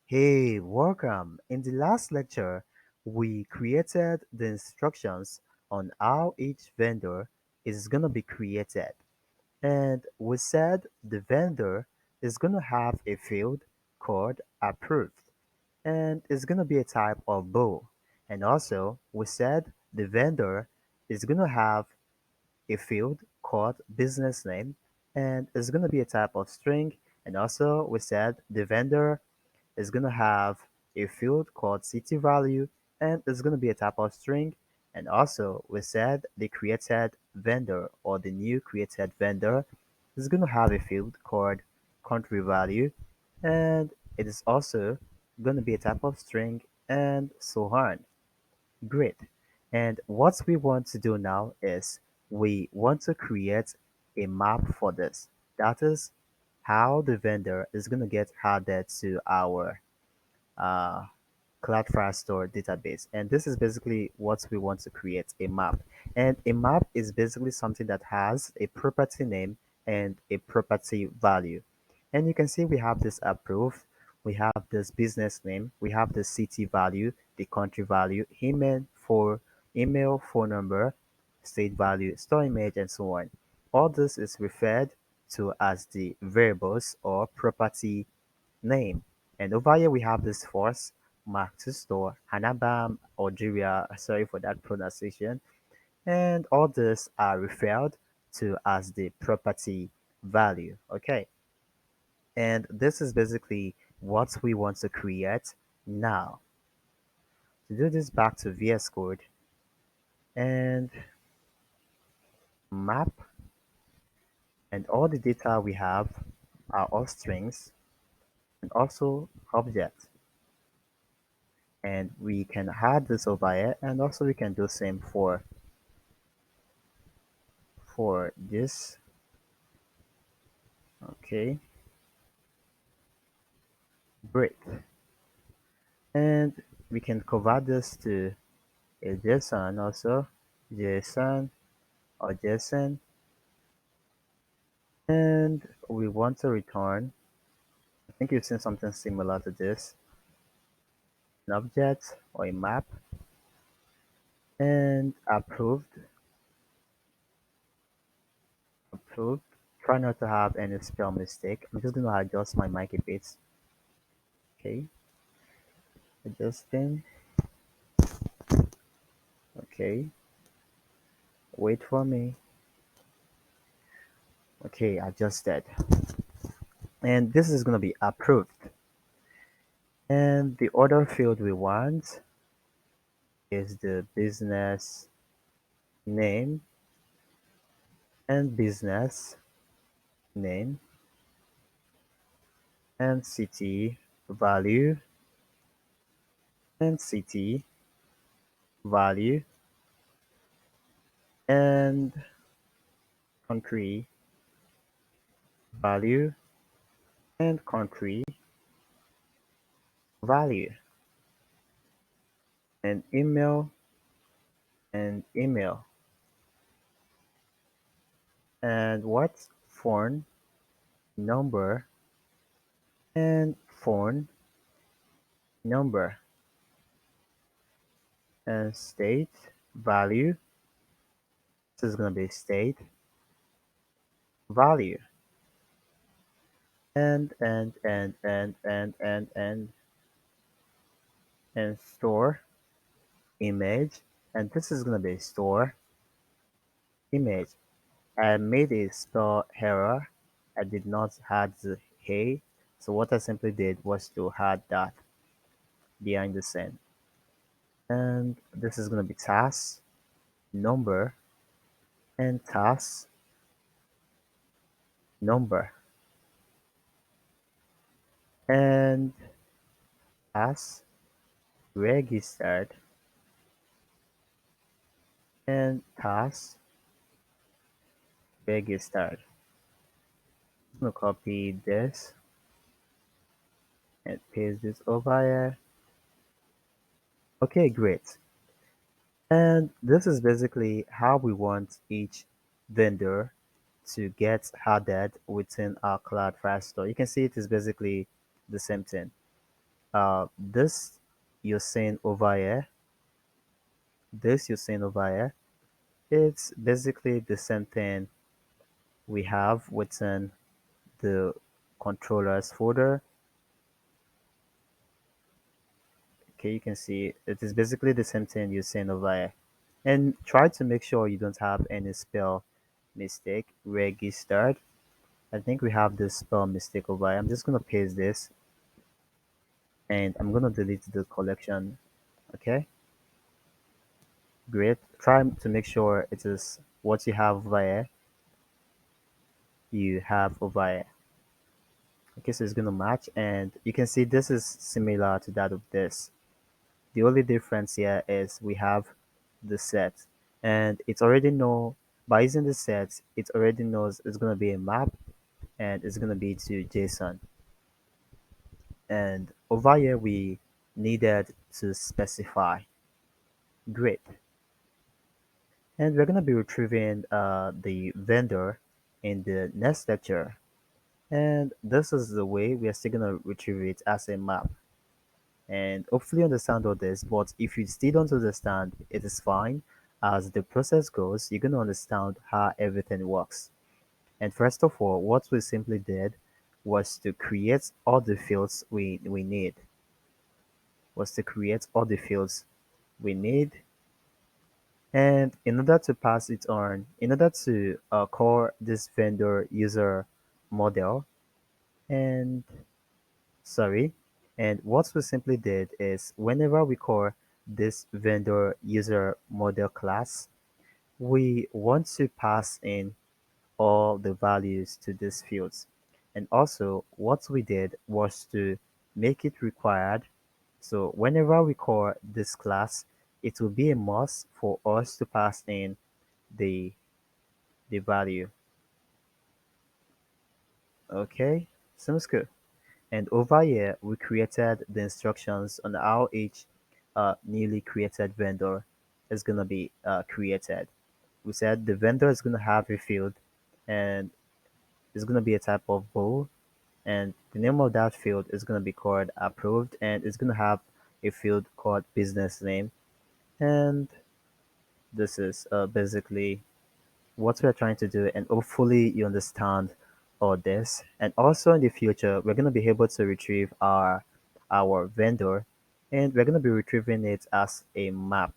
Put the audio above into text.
Hey, welcome. In the last lecture, we created the instructions on how each vendor is going to be created. And we said the vendor is going to have a field called approved, and it's going to be a type of bow. And also, we said the vendor is going to have a field called business name, and it's going to be a type of string. And also, we said the vendor is going to have a field called city value, and it's going to be a type of string. And also, we said the created vendor or the new created vendor is going to have a field called country value, and it is also going to be a type of string, and so on. Great. And what we want to do now is we want to create a map for this. That is how the vendor is going to get added to our uh, Cloudflare Store database. And this is basically what we want to create, a map. And a map is basically something that has a property name and a property value. And you can see we have this approved, we have this business name, we have the city value, the country value, email, phone number, state value, store image, and so on. All this is referred to as the variables or property name. And over here we have this force, mark to store, Hanabam, Algeria, sorry for that pronunciation. And all this are referred to as the property value. Okay. And this is basically what we want to create now. To do this, back to VS Code and map, and all the data we have are all strings and also objects. And we can add this over here, and also we can do same for this. Okay, great. And we can convert this to a JSON also, JSON or JSON, and we want to return, I think you've seen something similar to this, an object or a map, and approved. Try not to have any spell mistake. I'm just going to adjust my mic a bit. Okay, adjusting. Okay, wait for me. Okay, adjusted. And this is going to be approved. And the other field we want is the business name and business name and city value and city value and country value and country value and email and what phone number and phone number and state value. This is going to be state value and store image, and this is going to be store image. I made a spell error. I did not add the hey, so what I simply did was to add that behind the scene. And this is going to be task number and task number and task registered and task registered. I'm going to copy this and paste this over here. Okay, great. And this is basically how we want each vendor to get added within our Cloud Firestore. You can see it is basically the same thing. This you're seeing over here, this you're seeing over here, it's basically the same thing we have within the controllers folder. Okay, you can see it is basically the same thing you're seeing over here. And try to make sure you don't have any spell mistake. Registered. I think we have this spell mistake over here. I'm just gonna paste this and I'm gonna delete the collection. Okay, great. Try to make sure it is what you have over here, you have over here. Okay, so it's gonna match and you can see this is similar to that of this. The only difference here is we have the set and it's already know by using the set, it already knows it's gonna be a map and it's gonna be to JSON. And over here we needed to specify grid. And we're gonna be retrieving the vendor in the next lecture. And this is the way we are still gonna retrieve it as a map. And hopefully you understand all this, but if you still don't understand, it is fine. As the process goes, you're gonna understand how everything works. And first of all, what we simply did was to create all the fields we need. Was to create all the fields we need. And in order to pass it on, in order to call this vendor user model, and sorry, and what we simply did is whenever we call this vendor user model class, we want to pass in all the values to these fields. And also what we did was to make it required. So whenever we call this class, it will be a must for us to pass in the the value. Okay, sounds good. And over here, we created the instructions on how each newly created vendor is going to be created. We said the vendor is going to have a field and it's going to be a type of bool. And the name of that field is going to be called approved and it's going to have a field called business name. And this is basically what we're trying to do and hopefully you understand all this and also in the future we're going to be able to retrieve our vendor and we're going to be retrieving it as a map